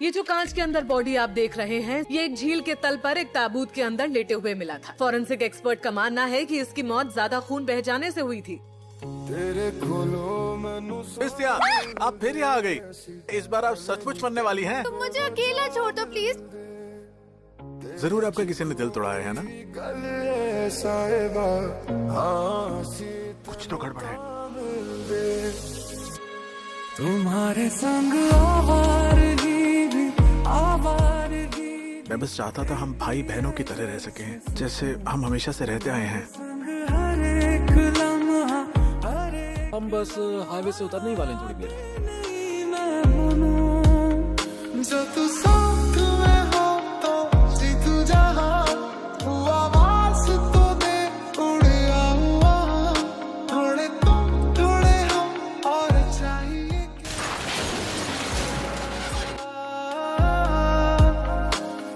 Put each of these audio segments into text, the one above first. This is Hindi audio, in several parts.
ये जो कांच के अंदर बॉडी आप देख रहे हैं, ये एक झील के तल पर एक ताबूत के अंदर लेटे हुए मिला था। फॉरेंसिक एक्सपर्ट का मानना है कि इसकी मौत ज्यादा खून बह जाने से हुई थी। क्रिस्टिया, आप फिर यहाँ आ गई। इस बार आप सचमुच मरने वाली हैं। तुम मुझे अकेला छोड़ दो प्लीज। जरूर आपका किसी ने दिल तोड़ाया है ना? कुछ तो गड़बड़ है। तुम्हारे संग आवारगी। मैं बस चाहता था हम भाई बहनों की तरह रह सकें, जैसे हम हमेशा से रहते आए हैं। हम बस हाईवे से उतरने ही वाले हैं थोड़ी देर। जो तू साथ में हो तो जीतू जहां, हुआ आवाज तो दे उड़े हुआ, थोड़े तुम थोड़े हम और चाहिए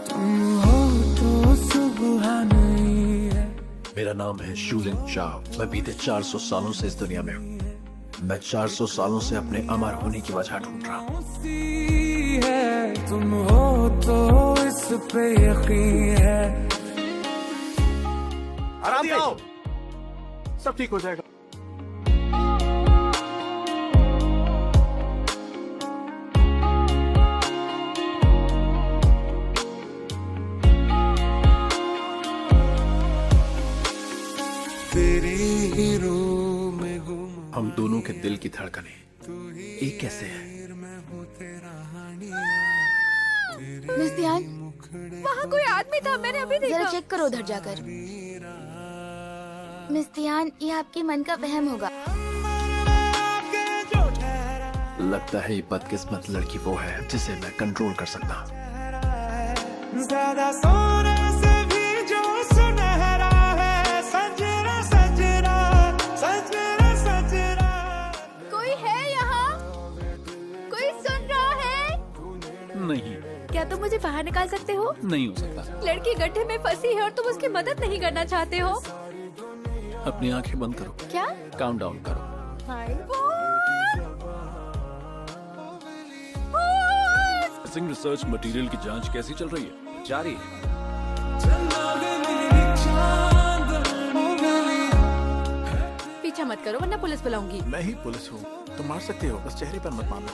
तुम हो तो सुबह नहीं है। मेरा नाम है शूलिन शाह। मैं बीते 400 सालों से इस दुनिया में हूँ। मैं 400 सालों से अपने अमर होने की वजह ढूंढ रहा हूँ। तुम हो तो इस पे यकीन है। आराम से आओ, सब ठीक हो जाएगा। तेरी ही रूह में गुम हम दोनों के दिल की धड़कनें एक कैसे है? मिस ध्यान, वहाँ कोई आदमी था, मैंने अभी देखा। जरा चेक करो उधर जाकर। मिस ध्यान, ये आपके मन का वहम होगा। लगता है ये बदकिस्मत लड़की वो है जिसे मैं कंट्रोल कर सकता हूँ। ज्यादा सोने से भी जो सुनहरा है, सजरा सजरा सजरा सजरा। कोई है यहाँ? कोई सुन रहा है? नहीं, क्या तुम मुझे बाहर निकाल सकते हो? नहीं हो सकता। लड़की गड्ढे में फंसी है और तुम उसकी मदद नहीं करना चाहते हो? अपनी आंखें बंद करो। क्या? काउंट डाउन करो। मिसिंग रिसर्च मटेरियल की जांच कैसी चल रही है? जारी है। पीछा मत करो वरना पुलिस बुलाऊंगी। मैं ही पुलिस हूँ, तुम मार सकते हो, बस चेहरे पर मत मारना।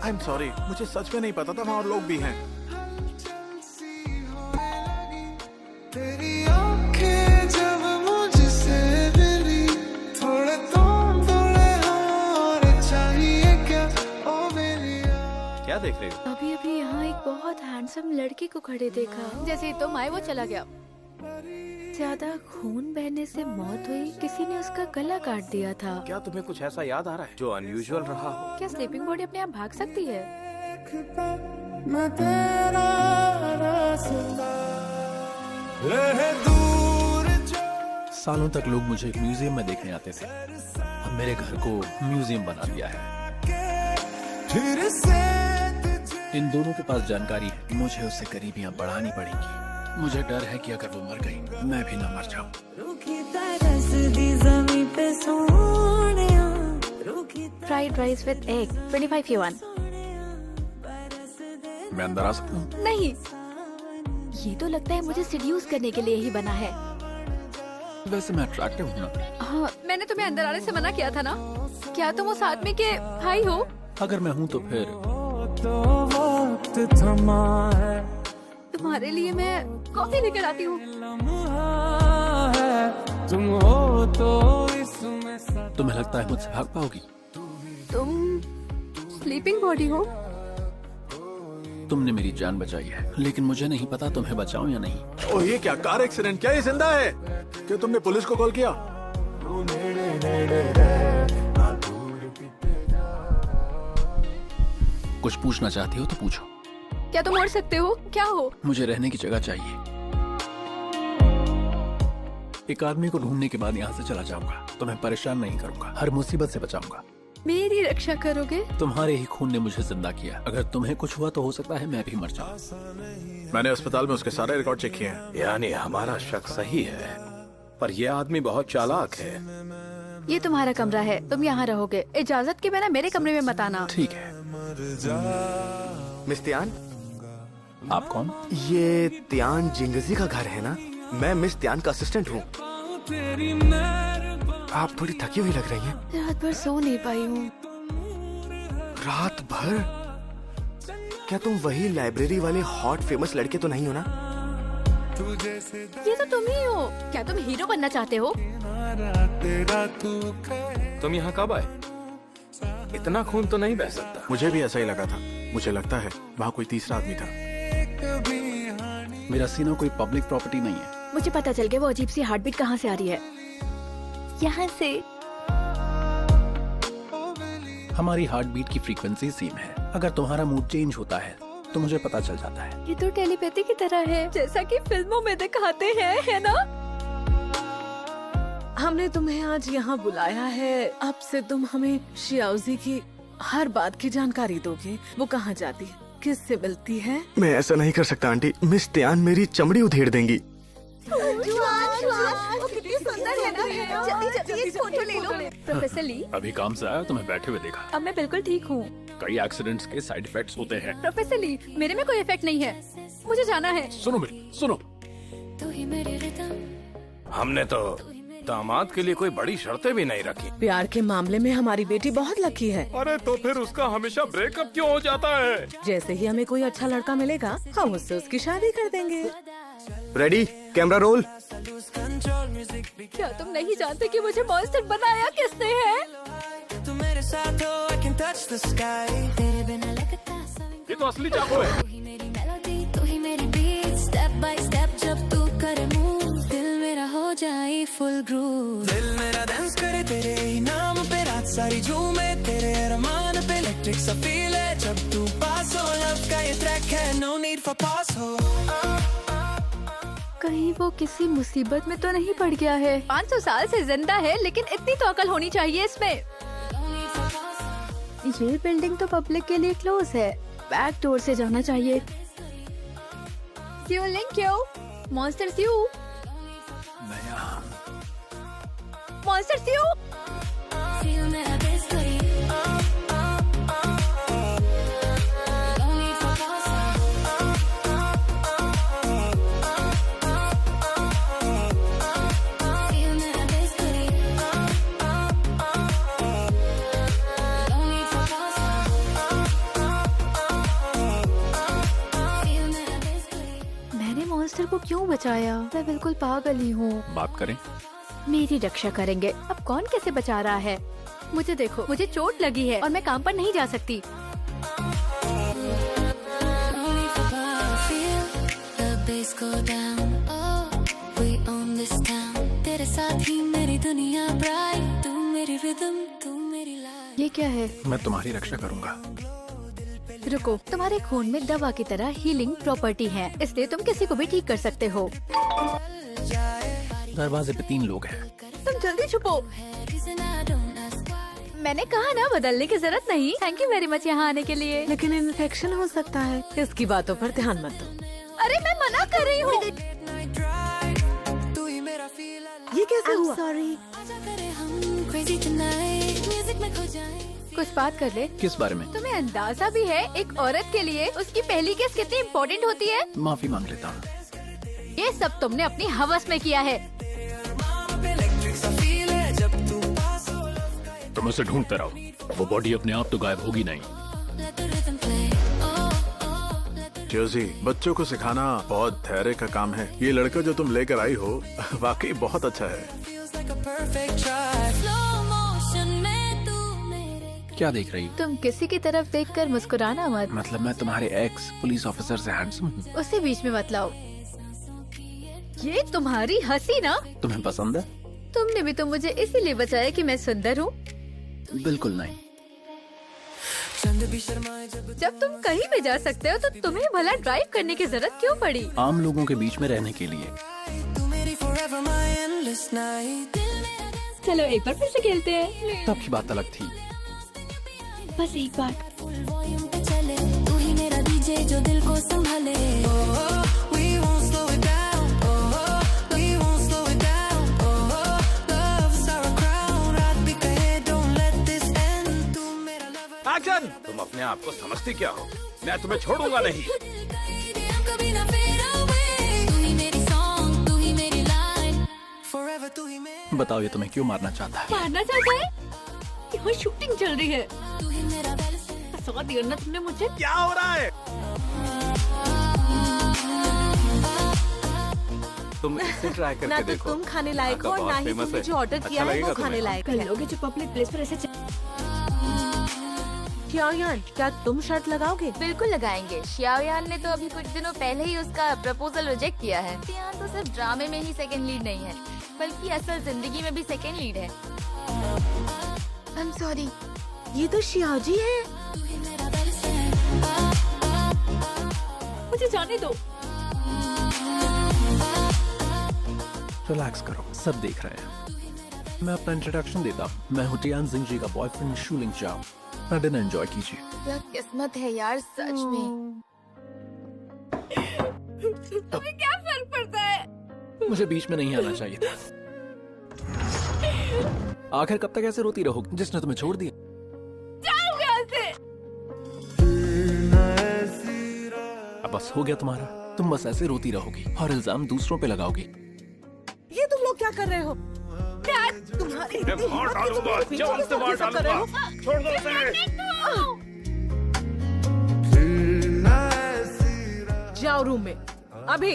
आई एम सॉरी, मुझे सच में नहीं पता था वहाँ और लोग भी हैं। तेरी आंखें जब मुझसे मिली, थोड़े तुम थोड़े हम और चाहिए क्या, ओ मेरी क्या देख रहे हो? अभी अभी यहाँ एक बहुत हैंडसम लड़की को खड़े देखा। जैसे ही तुम आए वो चला गया। ज्यादा खून बहने से मौत हुई, किसी ने उसका गला काट दिया था। क्या तुम्हें कुछ ऐसा याद आ रहा है जो अनयूजुअल रहा हो? क्या स्लीपिंग बॉडी अपने आप भाग सकती है? मैं तेरा रास्ता रहे दूर जो। सालों तक लोग मुझे एक म्यूजियम में देखने आते थे। अब मेरे घर को म्यूजियम बना दिया है। फिर से इन दोनों के पास जानकारी है, मुझे उससे करीबियां बढ़ानी पड़ेंगी। मुझे डर है कि अगर वो मर गई, मैं भी ना मर जाऊं। Fried rice with egg 25 yuan. मैं अंदर आ सकता हूँ? नहीं, ये तो लगता है मुझे सिड्यूस करने के लिए ही बना है। वैसे मैं अट्रैक्टिव हूँ ना? हाँ, मैंने तुम्हें अंदर आने से मना किया था ना? क्या तुम उस आदमी के भाई हो? अगर मैं हूँ तो फिर तो वक्त थमा है, तुम्हारे लिए मैं कॉफी लेकर आती हूँ। लम्हा है, तुम हो तो इसमें सदा। तुम्हें लगता है मुझसे भाग पाओगी? तुम स्लीपिंग बॉडी हो? तुमने मेरी जान बचाई है, लेकिन मुझे नहीं पता तुम्हें बचाऊं या नहीं। ओह, ये क्या कार एक्सीडेंट? क्या ये जिंदा है? क्या तुमने पुलिस को कॉल किया? कुछ पूछना चाहती हो तो पूछो। क्या तुम उड़ सकते हो? क्या हो? मुझे रहने की जगह चाहिए। एक आदमी को ढूंढने के बाद यहाँ से चला जाऊंगा। तुम्हें परेशान नहीं करूंगा, हर मुसीबत से बचाऊंगा। मेरी रक्षा करोगे? तुम्हारे ही खून ने मुझे जिंदा किया। अगर तुम्हें कुछ हुआ तो हो सकता है मैं भी मर जाऊं। मैंने अस्पताल में उसके सारे रिकॉर्ड चेक किए हैं। यानी हमारा शक सही है, पर यह आदमी बहुत चालाक है। ये तुम्हारा कमरा है, तुम यहाँ रहोगे। इजाजत के बिना मेरे कमरे में मत आना। ठीक है। मिस त्यान, आप कौन? ये त्यान जिंगजी का घर है ना? मैं मिस त्यान का असिस्टेंट हूँ। आप थोड़ी थकी हुई लग रही हैं। रात भर सो नहीं पाई हूँ। रात भर? क्या तुम वही लाइब्रेरी वाले हॉट फेमस लड़के तो नहीं हो ना? ये तो तुम ही हो। क्या तुम हीरो बनना चाहते हो? तुम यहाँ कब आए? इतना खून तो नहीं बह सकता। मुझे भी ऐसा ही लगा था। मुझे लगता है वहाँ कोई तीसरा आदमी था। मेरा सीना कोई पब्लिक प्रॉपर्टी नहीं है। मुझे पता चल गया वो अजीब सी हार्टबीट कहाँ से आ रही है। यहाँ से। हमारी हार्ट बीट की फ्रीक्वेंसी सेम है। अगर तुम्हारा मूड चेंज होता है तो मुझे पता चल जाता है। ये तो टेलीपैथी की तरह है, जैसा कि फिल्मों में दिखाते हैं, है ना? हमने तुम्हें आज यहाँ बुलाया है। अब से तुम हमें शियाओजी की हर बात की जानकारी दोगे। वो कहाँ जाती है, किससे मिलती है? मैं ऐसा नहीं कर सकता आंटी। मिस त्यान मेरी चमड़ी उधेड़ देंगी। प्रोफेसर ली, अभी काम से आया, तुम्हें बैठे हुए देखा। अब मैं बिल्कुल ठीक हूँ। कई एक्सीडेंट्स के साइड इफेक्ट्स होते हैं। प्रोफेसर ली, मेरे में कोई इफेक्ट नहीं है। मुझे जाना है। सुनो मेरी, सुनो। हमने तो दामाद के लिए कोई बड़ी शर्तें भी नहीं रखी। प्यार के मामले में हमारी बेटी बहुत लकी है। अरे तो फिर उसका हमेशा ब्रेकअप क्यों हो जाता है? जैसे ही हमें कोई अच्छा लड़का मिलेगा, हम उससे उसकी शादी कर देंगे। Ready, camera roll. क्या तुम नहीं जानते कि मुझे मॉन्स्टर बनाया किसने है? ये तो असली चाकू है। फुल ग्रूव, दिल मेरा डांस करे तेरे ही नाम पे, रात सारी झूमे तेरे अरमान पे, इलेक्ट्रिक सा फील है जब तू पास हो, लव का ये ट्रैक है, नो नीड फॉर पास हो। कहीं वो किसी मुसीबत में तो नहीं पड़ गया है? 500 साल से जिंदा है, लेकिन इतनी तो अकल होनी चाहिए इसमें। ये बिल्डिंग तो पब्लिक के लिए क्लोज है, बैक डोर से जाना चाहिए। मॉन्स्टर स्यू, मॉन्स्टर स्यू। मैंने मॉन्स्टर को क्यों बचाया? मैं बिल्कुल पागल ही हूँ। बात करें। मेरी रक्षा करेंगे। अब कौन कैसे बचा रहा है? मुझे देखो, मुझे चोट लगी है और मैं काम पर नहीं जा सकती। तेरे साथ ही मेरी दुनिया ब्राइट, तू मेरी रिदम, तू मेरी लाइफ। ये क्या है? मैं तुम्हारी रक्षा करूंगा। रुको, तुम्हारे खून में दवा की तरह हीलिंग प्रॉपर्टी है, इसलिए तुम किसी को भी ठीक कर सकते हो। दरवाजे पे 3 लोग हैं। तुम जल्दी छुपो। मैंने कहा ना, बदलने की जरूरत नहीं। थैंक यू वेरी मच यहाँ आने के लिए। लेकिन इन्फेक्शन हो सकता है, इसकी बातों पर ध्यान मत दो। अरे मैं मना कर रही हूँ। ये कैसे हुआ? सॉरी। कुछ बात कर ले। किस बारे में? तुम्हें अंदाजा भी है एक औरत के लिए उसकी पहली किस कितनी इम्पोर्टेंट होती है? माफी मांग लेता हूँ। ये सब तुमने अपनी हवस में किया है। तुम उसे ढूंढते रहो, वो बॉडी अपने आप तो गायब होगी नहीं। जोजी, बच्चों को सिखाना बहुत धैर्य का काम है। ये लड़का जो तुम लेकर आई हो वाकई बहुत अच्छा है। क्या देख रही हो? तुम किसी की तरफ देखकर मुस्कुराना मत। मतलब मैं तुम्हारे एक्स पुलिस ऑफिसर से हैंडसम हूँ? उसे बीच में मत लाओ। ये तुम्हारी हंसी ना? तुम्हें पसंद है? तुमने भी तो मुझे इसीलिए बचाया कि मैं सुंदर हूँ। बिल्कुल नहीं। जब तुम कहीं भी जा सकते हो तो तुम्हें भला ड्राइव करने की जरूरत क्यों पड़ी? आम लोगों के बीच में रहने के लिए। चलो एक बार फिर से खेलते हैं। तब की बात अलग थी। बस एक बार। तू ही मेरा डीजे जो दिल को संभाले। तुम अपने आप को समझती क्या हो? मैं तुम्हें छोड़ूंगा नहीं। कभी ना fade away। तू ही मेरी song, तू ही मेरी line, forever तू ही मेरा। बताओ ये तुम्हें क्यों मारना चाहता है? मारना चाहता है? यहाँ शूटिंग चल रही है। तू ही मेरा best। फंसा दिया ना तुमने मुझे। क्या हो रहा है? तुम इसे ट्राई करके ना तो देखो। तुम खाने लायक हो और ना ही तुमने जो ऑर्डर किया है वो खाने लायक है। लोगे जो पब्लिक प्लेस पर ऐसे xiaoyan, क्या तुम शर्त लगाओगे? बिल्कुल लगाएंगे। xiaoyan ने तो अभी कुछ दिनों पहले ही उसका प्रपोजल रिजेक्ट किया है। यहाँ तो सिर्फ ड्रामे में ही सेकंड लीड नहीं है, बल्कि असल जिंदगी में भी सेकंड लीड है। I'm sorry। ये तो शियाजी है। मुझे जाने दो। रिलैक्स करो, सब देख रहे हैं। मैं अपना इंट्रोडक्शन देता हूँ। मैं हूँ टियान जिंग जी का बॉयफ्रेंड शूलिंग चाओ। अपना डिनर एंजॉय कीजिए। क्या किस्मत है यार, सच में। तुम्हें क्या फर्क पड़ता है? मुझे बीच में नहीं आना चाहिए था। आखिर कब तक ऐसे रोती रहोगी जिसने तुम्हें छोड़ दिया? जाओ यहाँ से। अब बस हो गया तुम्हारा। तुम बस ऐसे रोती रहोगी और इल्जाम दूसरों पे लगाओगी। ये तुम लोग क्या कर रहे हो? तुम्हारी मैं मार डालूंगा, जान से मार डालूंगा। छोड़ दो उसे। जाओ रूम में अभी।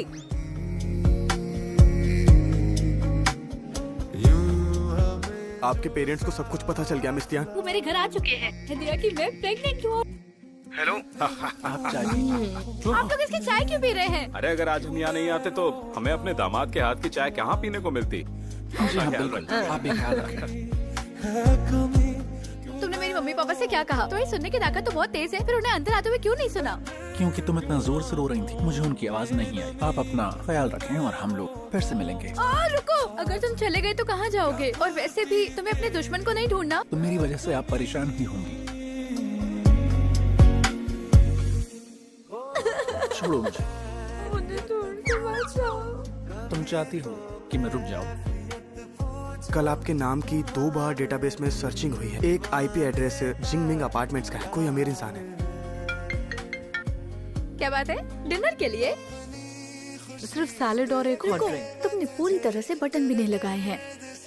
आपके पेरेंट्स को सब कुछ पता चल गया मिस तियान। वो मेरे घर आ चुके हैं। इंदिरा की मैं प्रेग्नेंट हूँ। हेलो। आप चाय लीजिए। आप लोग इसकी चाय क्यों पी रहे हैं? अरे अगर आज हम यहाँ नहीं आते तो हमें अपने दामाद के हाथ की चाय कहाँ पीने को मिलती? जी हाँ, बिल्कुल। आप भी ख्याल रखें। तुमने मेरी मम्मी पापा से क्या कहा? तुम्हारी सुनने की ताकत तो बहुत तेज है, फिर उन्हें अंदर आते हुए क्यों नहीं सुना? क्योंकि तुम इतना जोर से रो रही थी, मुझे उनकी आवाज नहीं आई। आप अपना ख्याल रखें और हम लोग फिर से मिलेंगे। रुको, अगर तुम चले गए तो कहाँ जाओगे? और वैसे भी तुम्हें अपने दुश्मन को नहीं ढूंढना। तो मेरी वजह से आप परेशान ही होंगी। छोड़ो मुझे। तुम चाहती हो कि मैं रुक जाऊं? कल आपके नाम की 2 बार डेटाबेस में सर्चिंग हुई है। एक आईपी एड्रेस जिंगमिंग अपार्टमेंट्स का है। कोई अमीर इंसान है। क्या बात है? डिनर के लिए सिर्फ सैलेड और एक हॉट ड्रिंक। तुमने पूरी तरह से बटन भी नहीं लगाए हैं।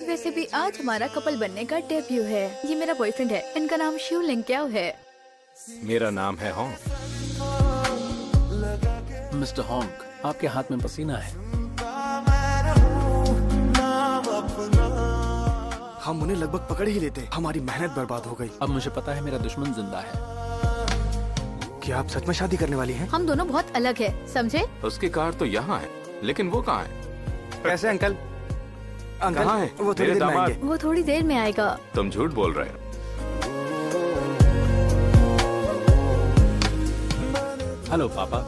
वैसे भी आज हमारा कपल बनने का डेब्यू है। ये मेरा बॉयफ्रेंड है, इनका नाम शूलिंग क्या है। मेरा नाम है होंग। मिस्टर होंग, आपके हाथ में पसीना है। हम उन्हें लगभग पकड़ ही लेते। हमारी मेहनत बर्बाद हो गई। अब मुझे पता है मेरा दुश्मन जिंदा है। क्या आप सच में शादी करने वाली हैं? हम दोनों बहुत अलग है, समझे? उसकी कार तो यहाँ है, लेकिन वो कहाँ है? कैसे अंकल? अंकल कहाँ है? वो थोड़ी मेरे देर में दामाद। आएंगे। वो थोड़ी देर में आएगा। तुम झूठ बोल रहे हो। हेलो पापा।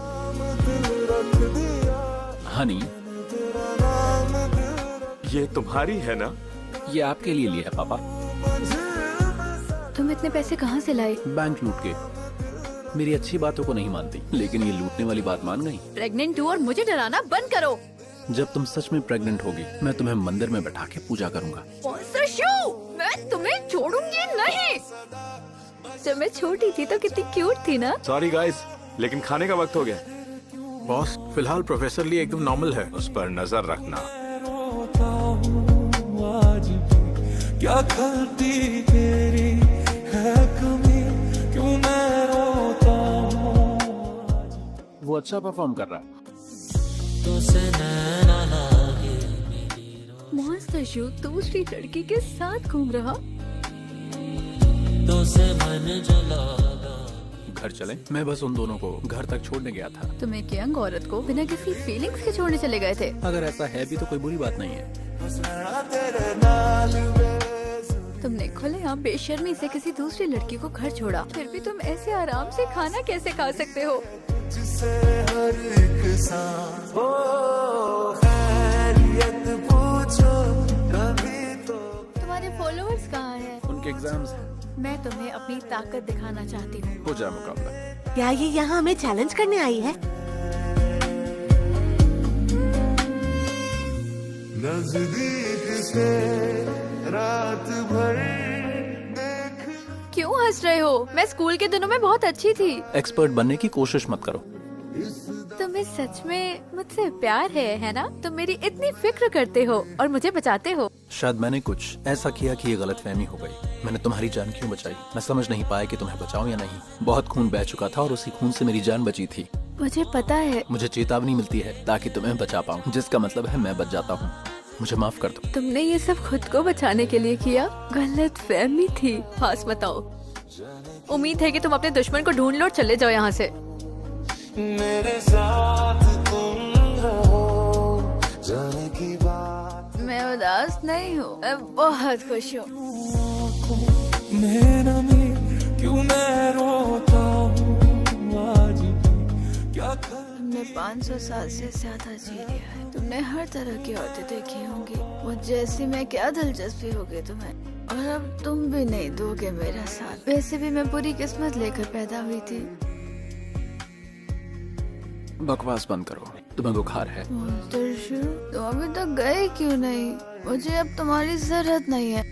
हनी, ये तुम्हारी है ना? ये आपके लिए लिया है पापा। तुम इतने पैसे कहाँ से लाए? बैंक लूट के। मेरी अच्छी बातों को नहीं मानती, लेकिन ये लूटने वाली बात मान गई। प्रेग्नेंट हूँ और मुझे डराना बंद करो। जब तुम सच में प्रेग्नेंट होगी, मैं तुम्हें मंदिर में बैठा के पूजा करूंगा। Monster show! मैं तुम्हें छोड़ूंगी नहीं। जब मैं छोटी थी तो कितनी क्यूट थी ना? सॉरी गाइस, लेकिन खाने का वक्त हो गया। बॉस, फिलहाल प्रोफेसर लिए एकदम नॉर्मल है। उस पर नजर रखना। क्या खाती तेरी है कमी, क्यों मैं रोता हूँ। वो अच्छा परफॉर्म कर रहा है। मॉन्स्टर शो दूसरी लड़की के साथ घूम रहा। घर चलें? मैं बस उन दोनों को घर तक छोड़ने गया था। तुम एक यंग औरत को बिना किसी फीलिंग्स के छोड़ने चले गए थे। अगर ऐसा है भी तो कोई बुरी बात नहीं है। तुमने खुलेआम बेशर्मी से किसी दूसरी लड़की को घर छोड़ा, फिर भी तुम ऐसे आराम से खाना कैसे खा सकते हो? जिसे हर एक सांस हो खैरियत पूछो कभी तो। तुम्हारे फॉलोअर्स कहाँ हैं? उनके एग्जाम्स हैं। मैं तुम्हें अपनी ताकत दिखाना चाहती हूँ। हो जाए मुकाबला। क्या ये यहाँ हमें चैलेंज करने आई है? नजदीक से रात भर क्यों हंस रहे हो? मैं स्कूल के दिनों में बहुत अच्छी थी। एक्सपर्ट बनने की कोशिश मत करो। तुम्हें सच में मुझसे प्यार है ना? तुम मेरी इतनी फिक्र करते हो और मुझे बचाते हो। शायद मैंने कुछ ऐसा किया कि ये गलतफहमी हो गई। मैंने तुम्हारी जान क्यों बचाई? मैं समझ नहीं पाया कि तुम्हें बचाऊं या नहीं। बहुत खून बह चुका था और उसी खून से मेरी जान बची थी। मुझे पता है। मुझे चेतावनी मिलती है ताकि तुम्हें बचा पाऊं, जिसका मतलब है मैं बच जाता हूँ। मुझे माफ कर दो। तुमने ये सब खुद को बचाने के लिए किया? गलतफहमी थी। पास बताओ। उम्मीद है कि तुम अपने दुश्मन को ढूंढ लो और चले जाओ यहाँ से। मेरे साथ तुम रहो, जाने की बात। मैं उदास नहीं हूँ, मैं बहुत खुश हूँ। मेरा क्यों मैं रोता हूँ आज, क्या तुमने 500 साल से ज्यादा जी लिया है। तुमने हर तरह की औरतें देखी होंगी। मुझ जैसी में क्या दिलचस्पी होगी तुम्हें? और अब तुम भी नहीं दोगे मेरा साथ। वैसे भी मैं बुरी किस्मत लेकर पैदा हुई थी। बकवास बंद करो। तुम्हें बुखार है। तुम अभी तक गए क्यों नहीं? मुझे अब तुम्हारी जरूरत नहीं है।